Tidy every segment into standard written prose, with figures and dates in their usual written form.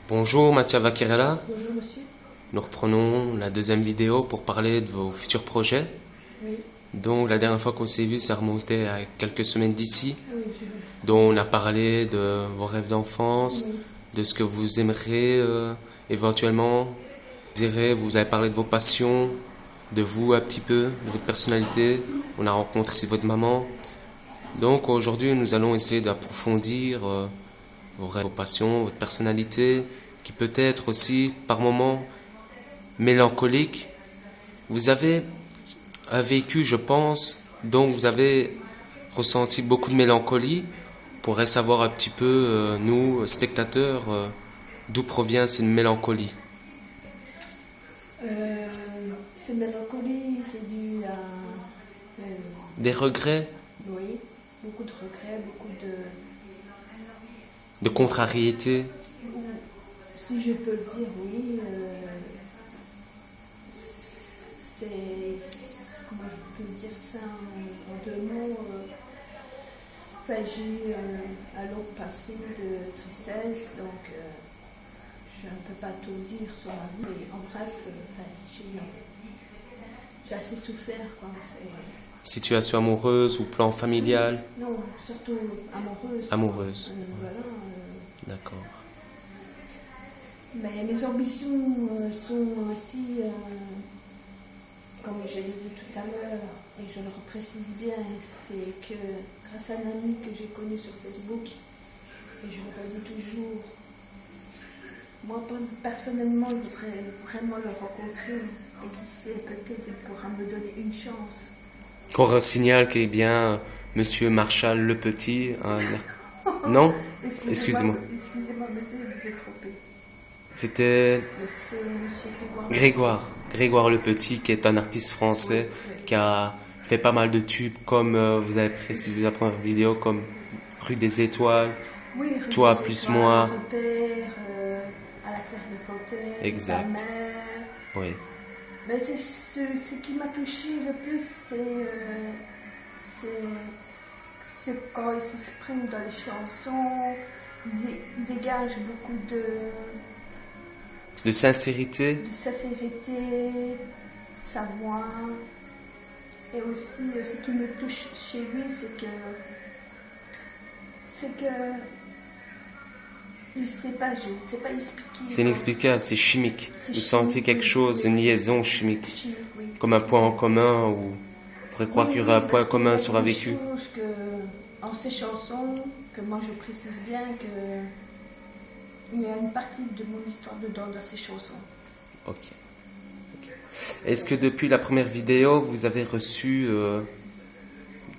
Bonjour Mathieu Vakirella, Bonjour monsieur. nous reprenons la deuxième vidéo pour parler de vos futurs projets. Oui, Donc la dernière fois qu'on s'est vu, ça remontait à quelques semaines d'ici, oui, dont on a parlé de vos rêves d'enfance, oui. de ce que vous aimeriez éventuellement. Vous avez parlé de vos passions, de vous un petit peu, de votre personnalité. On a rencontré aussi votre maman. Donc aujourd'hui, nous allons essayer d'approfondir vos rêves, vos passions, votre personnalité, qui peut être aussi par moments mélancolique. Vous avez un vécu, je pense, dont vous avez ressenti beaucoup de mélancolie. On pourrait savoir un petit peu, nous, spectateurs, d'où provient cette mélancolie. Cette mélancolie, c'est dû à Des regrets, oui, beaucoup de regrets, beaucoup de contrariété. si je peux le dire, oui, c'est, comment je peux dire ça en deux mots, j'ai eu un long passé de tristesse, donc je ne peux pas tout dire sur ma vie, mais en bref, j'ai assez souffert, quoi. Situation amoureuse ou plan familial? Non, surtout amoureuse. Amoureuse. Voilà. D'accord. Mais mes ambitions sont aussi, comme je l'ai dit tout à l'heure, et je le reprécise bien, c'est que grâce à un ami que j'ai connu sur Facebook, et je le redis toujours, moi personnellement, je voudrais vraiment le rencontrer, et qui sait, peut-être il pourra me donner une chance. Encore un signal qui est bien Monsieur Marshall Le Petit. Non? Excusez-moi. Excusez-moi, monsieur, je vous ai trompé. C'était C'est monsieur Grégoire. Grégoire Le Petit, qui est un artiste français qui a fait pas mal de tubes, comme vous avez précisé la première vidéo, comme Rue des Étoiles, oui, Rue Toi des plus Étoiles, moi. Repère, à la Claire de Fontaine, Exact. Ta mère. Oui. Mais c'est ce qui m'a touché le plus, c'est quand il s'exprime dans les chansons, il dégage beaucoup De sincérité. de sincérité, sa voix. Et aussi, ce qui me touche chez lui, c'est que il sait pas, je ne sais pas expliquer. C'est inexplicable, c'est chimique. C'est Vous sentez chimique, quelque oui, chose, oui, une oui. liaison chimique. Chimique, oui. Comme un point en commun, ou on pourrait croire qu'il y aurait un point commun sur un vécu. En ces chansons, que moi je précise bien qu'il y a une partie de mon histoire dedans dans ces chansons. Ok. Est-ce que depuis la première vidéo, vous avez reçu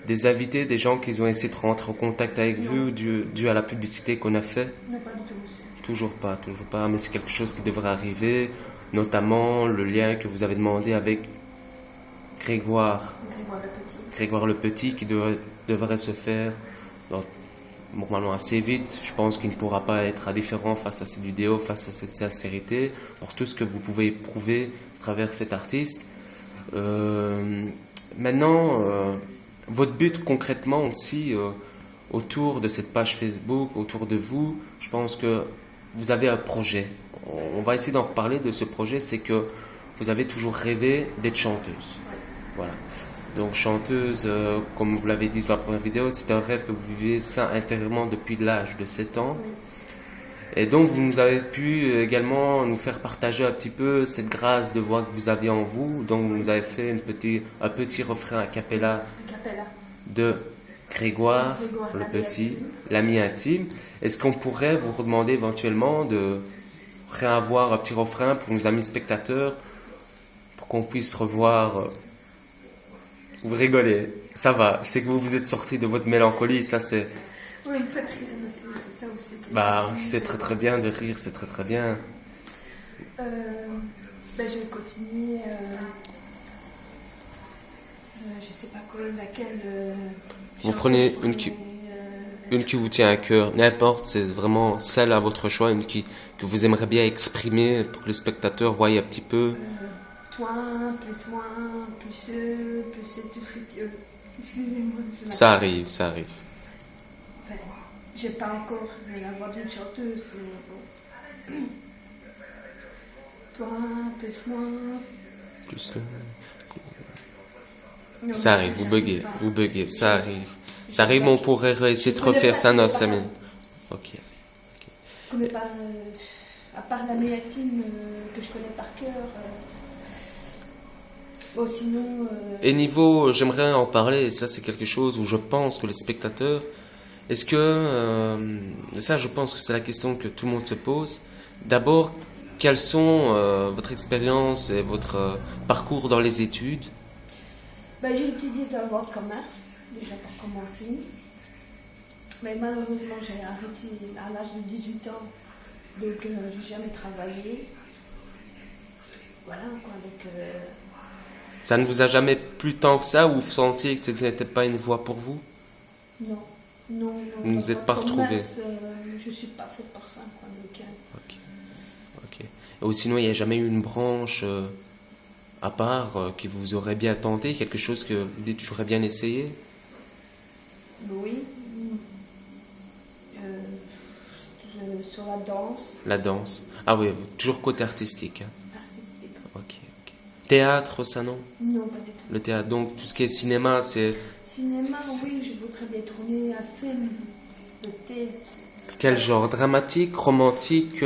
des invités, des gens qui ont essayé de rentrer en contact avec vous dû à la publicité qu'on a fait? Non, pas du tout, monsieur. Toujours pas, mais c'est quelque chose qui devrait arriver, notamment le lien que vous avez demandé avec Grégoire Le Petit, qui devrait se faire normalement assez vite. Je pense qu'il ne pourra pas être indifférent face à cette vidéo, face à cette sincérité, pour tout ce que vous pouvez éprouver à travers cet artiste. Maintenant, votre but concrètement aussi, autour de cette page Facebook, autour de vous, je pense que vous avez un projet. On va essayer d'en reparler de ce projet, c'est que vous avez toujours rêvé d'être chanteuse. Voilà. Donc chanteuse, comme vous l'avez dit dans la première vidéo, c'est un rêve que vous vivez ça intérieurement depuis l'âge de 7 ans. Et donc vous nous avez pu également nous faire partager un petit peu cette grâce de voix que vous aviez en vous. Donc vous nous avez fait un petit refrain a cappella de Grégoire Le Petit, l'ami intime. Est-ce qu'on pourrait vous redemander éventuellement de réavoir un petit refrain pour nos amis spectateurs, pour qu'on puisse revoir... Vous rigolez, ça va, c'est que vous vous êtes sorti de votre mélancolie, ça c'est... Oui, il faut rire, monsieur, c'est ça aussi. C'est très très bien de rire, c'est très très bien. Je vais continuer. Je sais pas laquelle. Vous prenez une qui vous tient à cœur, n'importe, c'est vraiment celle à votre choix, que vous aimeriez bien exprimer pour que les spectateurs voient un petit peu. Toi, plus moi, plus eux, plus tout ce que... Excusez-moi. Ça arrive. Enfin, j'ai pas encore la voix d'une chanteuse, mais bon. Toi, plus moi. Plus Non, ça arrive, j'arrive pas. vous buguez, ça arrive. Ça arrive, on pourrait essayer de refaire ça dans 5 minutes. Ok. Je connais pas, à part la méatine que je connais par cœur. Bon, sinon. Et niveau, j'aimerais en parler, et ça c'est quelque chose où je pense que les spectateurs, est-ce que, ça je pense que c'est la question que tout le monde se pose. D'abord, quelles sont votre expérience et votre parcours dans les études? Ben, j'ai étudié dans le vente commerce, déjà pour commencer. Mais malheureusement, j'ai arrêté à l'âge de 18 ans. Donc, j'ai jamais travaillé. Voilà, quoi. Donc, Ça ne vous a jamais plu tant que ça, ou vous sentiez que ce n'était pas une voie pour vous? non. Non, Vous ne vous êtes pas retrouvés? Je suis pas faite pour ça, quoi. Donc, Ok. Ok. Ou sinon, il n'y a jamais eu une branche à part qui vous aurait bien tenté, quelque chose que vous dites j'aurais bien essayé? oui. Sur la danse La danse. Ah oui, toujours côté artistique. artistique. Ok, ok. Théâtre, ça non? Non, pas du tout. Le théâtre, donc tout ce qui est cinéma, c'est Cinéma, oui, je voudrais bien tourner un film de tête. quel genre? Dramatique, romantique,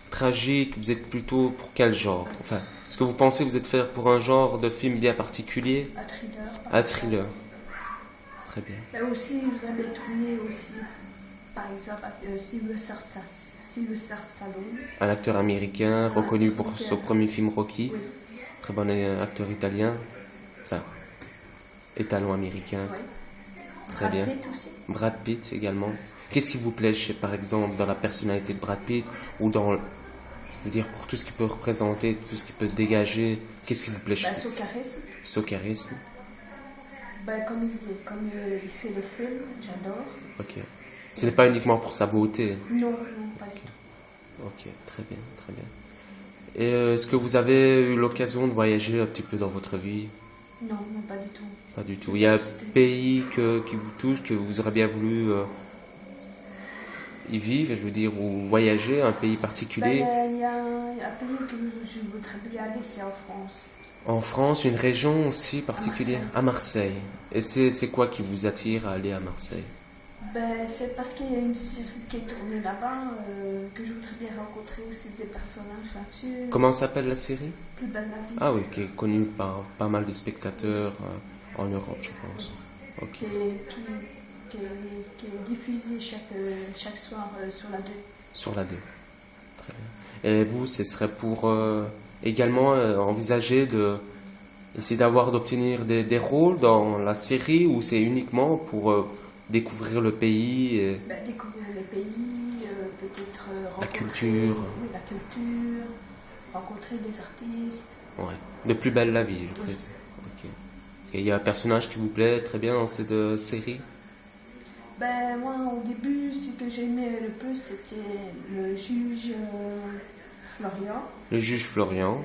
tragique? Vous êtes plutôt pour quel genre? Enfin, est-ce que vous pensez que vous êtes fait pour un genre de film bien particulier? Un thriller. Un thriller. Très bien. Mais aussi, je voudrais bien tourner aussi, par exemple, Sylvester Stallone. Un acteur américain reconnu pour son premier film Rocky. Oui, Très bon acteur italien. Enfin, étalon américain. oui. Très Brad bien. Pitt aussi. Brad Pitt également. Qu'est-ce qui vous plaît, par exemple, dans la personnalité de Brad Pitt ou dans, je veux dire, pour tout ce qu'il peut représenter, tout ce qu'il peut dégager, qu'est-ce qui vous plaît chez Son charisme. Son charisme. Comme il fait les films, j'adore. Ok. Ce n'est pas uniquement pour sa beauté. Non, pas du tout. Ok, très bien, très bien. Et est-ce que vous avez eu l'occasion de voyager un petit peu dans votre vie? Non, non, pas du tout. Pas du tout. Il y a un pays qui vous touche, que vous aurez bien voulu y vivre, je veux dire, ou voyager, un pays particulier? Il y a un pays que je voudrais bien aller, c'est en France. En France, une région aussi particulière? À Marseille. Et c'est quoi qui vous attire à aller à Marseille? C'est parce qu'il y a une série qui est tournée là-bas, que je voudrais bien rencontrer aussi des personnages là-dessus. Comment s'appelle la série? Plus belle la vie. Ah oui, qui est connue par pas mal de spectateurs en Europe, je pense. Ok. Qui est diffusée chaque soir sur la 2. Sur la 2. Très bien. Et vous, ce serait pour également envisager d'obtenir des rôles dans la série, ou c'est uniquement pour découvrir le pays et Découvrir les pays, peut-être rencontrer la culture? oui, la culture, rencontrer des artistes. Ouais. De plus belle la vie, je précise. Ok. Et il y a un personnage qui vous plaît très bien dans cette série? Moi, au début, ce que j'aimais le plus, c'était le juge Florian. Le juge Florian.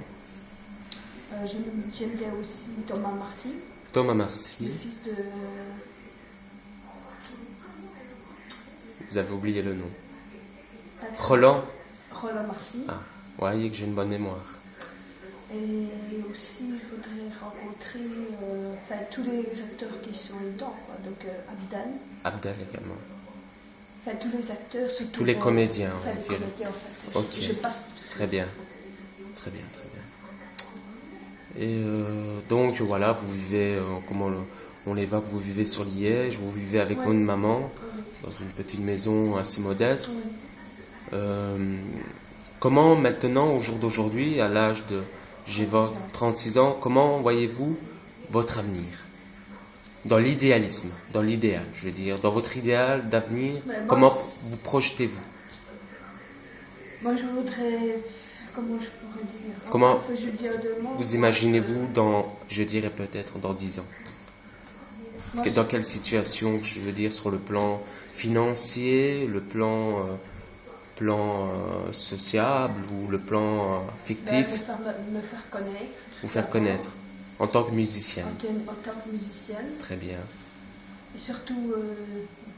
J'aime bien aussi Thomas Marcy, Thomas le Marcy. fils de... Vous avez oublié le nom. Roland. Roland Marcy. Ah, voyez que j'ai une bonne mémoire. Et aussi, je voudrais rencontrer tous les acteurs qui sont dedans, quoi. Donc Abdel. Abdel également. Tous les acteurs. Surtout, Tous les comédiens, on va les dire. comédiens, en fait. Ok. Je passe. Très bien. Très bien, très bien. Et donc voilà, vous vivez, comment on l'évoque, vous vivez sur Liège, vous vivez avec Ouais. votre maman dans une petite maison assez modeste. Oui. Comment maintenant, au jour d'aujourd'hui, à l'âge de, j'évoque 36 ans, comment voyez-vous votre avenir? Dans l'idéalisme, dans l'idéal, je veux dire, dans votre idéal d'avenir, comment vous projetez-vous? Moi, je voudrais... Comment je pourrais dire? Comment Enfin, je veux dire deux mots. vous imaginez-vous dans, je dirais peut-être dans 10 ans? Moi, Dans quelle situation, je veux dire, sur le plan financier, le plan sociable ou le plan fictif, me faire connaître. vous faire connaître en tant que musicienne? En tant que musicienne. Très bien. Et surtout,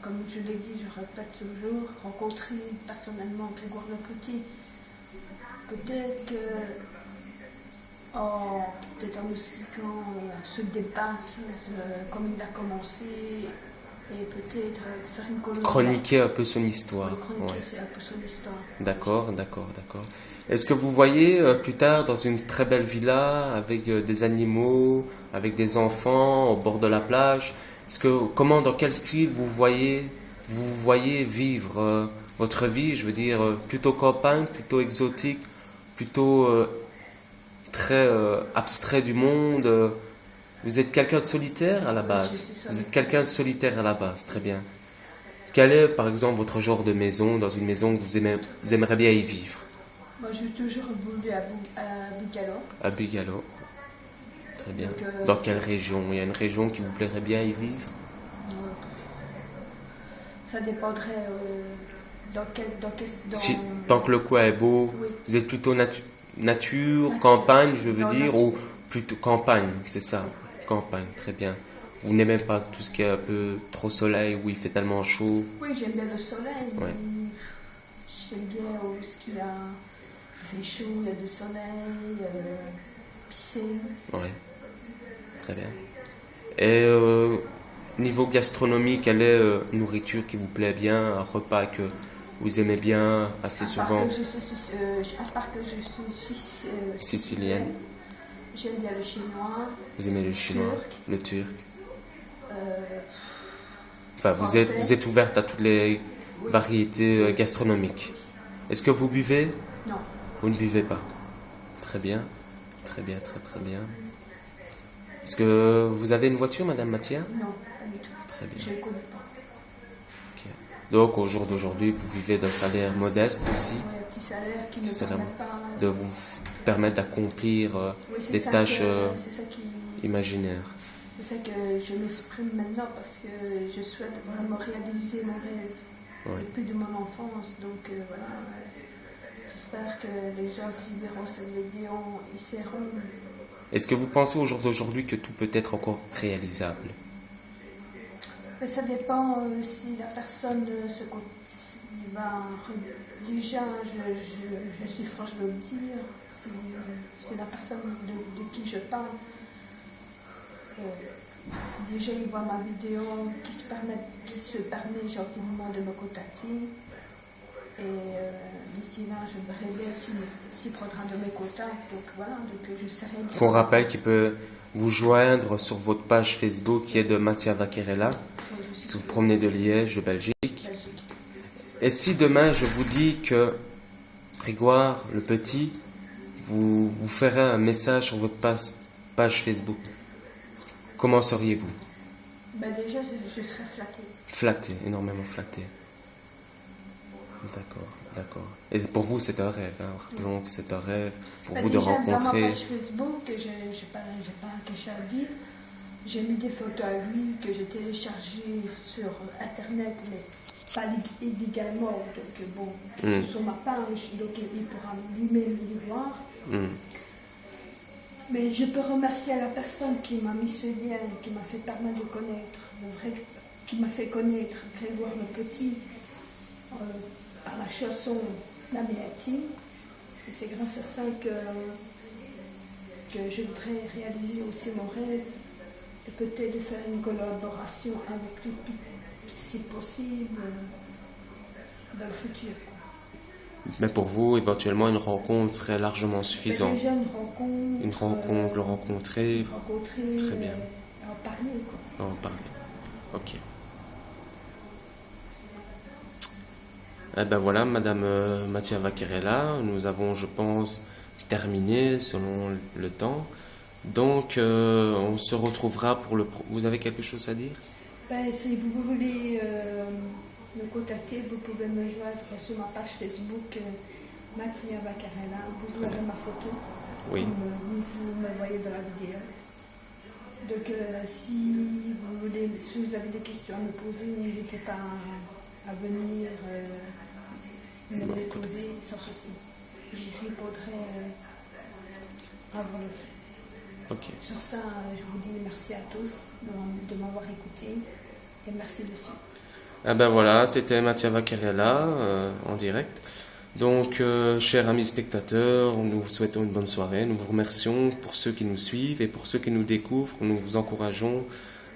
comme je l'ai dit, je répète toujours, rencontrer personnellement Grégoire Le Petit. Peut-être que, peut-être en expliquant ce départ, comme il a commencé, et peut-être faire une colonne. Chroniquer un peu son histoire. Chroniquer, c'est un peu son histoire. D'accord. Est-ce que vous voyez plus tard dans une très belle villa avec des animaux, avec des enfants au bord de la plage? Dans quel style vous voyez vivre votre vie? Je veux dire, plutôt campagne, plutôt exotique, plutôt très abstrait du monde. Vous êtes quelqu'un de solitaire à la base. Vous êtes quelqu'un de solitaire à la base, très bien. Quel est, par exemple, votre genre de maison, dans une maison que vous aimeriez bien y vivre? Moi, j'ai toujours voulu à Bugalo. À Bugalo. Très bien. Dans quelle région? Il y a une région qui vous plairait bien y vivre? Ça dépendrait Tant que le coin est beau, oui. Vous êtes plutôt nature, campagne, je veux dire, ou plutôt campagne, c'est ça? Campagne, très bien. Vous n'aimez pas tout ce qui est un peu trop soleil, où il fait tellement chaud? Oui, j'aime bien le soleil. Ouais. J'aime bien ce qu'il fait chaud, il y a du soleil, piscine. Oui, très bien. Et niveau gastronomie, quelle est nourriture qui vous plaît bien, un repas que vous aimez bien assez souvent? À part que je suis sicilienne. J'aime bien le chinois. Vous aimez le chinois, le turc. Enfin, vous êtes ouverte à toutes les variétés gastronomiques. Est-ce que vous buvez? Non. Vous ne buvez pas. Très bien. Très bien. Est-ce que vous avez une voiture, Madame Mathia? Non, pas du tout. Très bien. Je ne connais pas. Okay. Donc, au jour d'aujourd'hui, vous vivez d'un salaire modeste aussi? Oui, un petit salaire qui ne permet pas... De vous permettre d'accomplir des tâches imaginaires. C'est ça que je m'exprime maintenant parce que je souhaite vraiment réaliser mon rêve depuis de mon enfance. Donc voilà, j'espère que les gens s'y verront cette vidéo, ils seront. Est-ce que vous pensez au jour d'aujourd'hui que tout peut être encore réalisable? Mais ça dépend si la personne déjà, je suis franche de le dire, si c'est la personne de qui je parle. Si déjà il voit ma vidéo, qui se permet gentiment de me contacter. Et d'ici là, je verrai bien s'il prendra de mes contacts. Donc voilà, donc je serai... Qu'on rappelle qu'il peut vous joindre sur votre page Facebook qui est de Mathia Vaquerella, que vous promenez de Liège, de Belgique. Et si demain je vous dis que Grégoire, le petit, vous ferez un message sur votre page Facebook, comment seriez-vous? Déjà, je serais flattée. Flattée, énormément flattée. D'accord. Et pour vous, c'est un rêve, hein? Rappelons que c'est un rêve pour vous de rencontrer... Dans ma page Facebook, je n'ai pas quelque chose à dire. J'ai mis des photos à lui que j'ai téléchargées sur Internet, mais pas illégalement. Donc bon, sur ma page, donc il pourra lui-même les voir. Mais je peux remercier la personne qui m'a mis ce lien, qui m'a fait permettre de connaître, qui m'a fait connaître Grégoire le Petit par la chanson La Méatine. Et c'est grâce à ça que je voudrais réaliser aussi mon rêve et peut-être de faire une collaboration avec lui si possible dans le futur. Mais pour vous, éventuellement, une rencontre serait largement suffisante. Déjà une rencontre. Le rencontrer. Très bien. En parler, quoi. En parler. Ok. Eh ben voilà, Madame Mathia Vaquerella, nous avons, je pense, terminé selon le temps. Donc, on se retrouvera pour le... Vous avez quelque chose à dire? Si vous voulez me contacter, vous pouvez me joindre sur ma page Facebook Mathia Vaquerella. Vous avez ma photo. Oui. Vous me voyez dans la vidéo. Donc, si vous avez des questions à me poser, n'hésitez pas à venir me les poser sans souci. J'y répondrai à volonté. Okay. Sur ça, je vous dis merci à tous de m'avoir écouté et merci dessus. Ah ben voilà, c'était Mathia Vaquerella en direct. Donc, chers amis spectateurs, nous vous souhaitons une bonne soirée. Nous vous remercions pour ceux qui nous suivent et pour ceux qui nous découvrent. Nous vous encourageons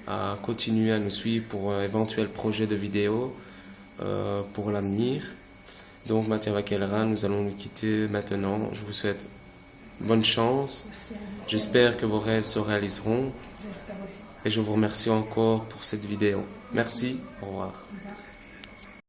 à continuer à nous suivre pour éventuels projets de vidéos pour l'avenir. Donc, Mathieu Vaquelra, nous allons nous quitter maintenant. Je vous souhaite bonne chance. J'espère que vos rêves se réaliseront. J'espère aussi. Et je vous remercie encore pour cette vidéo. Merci. Au revoir. Au revoir.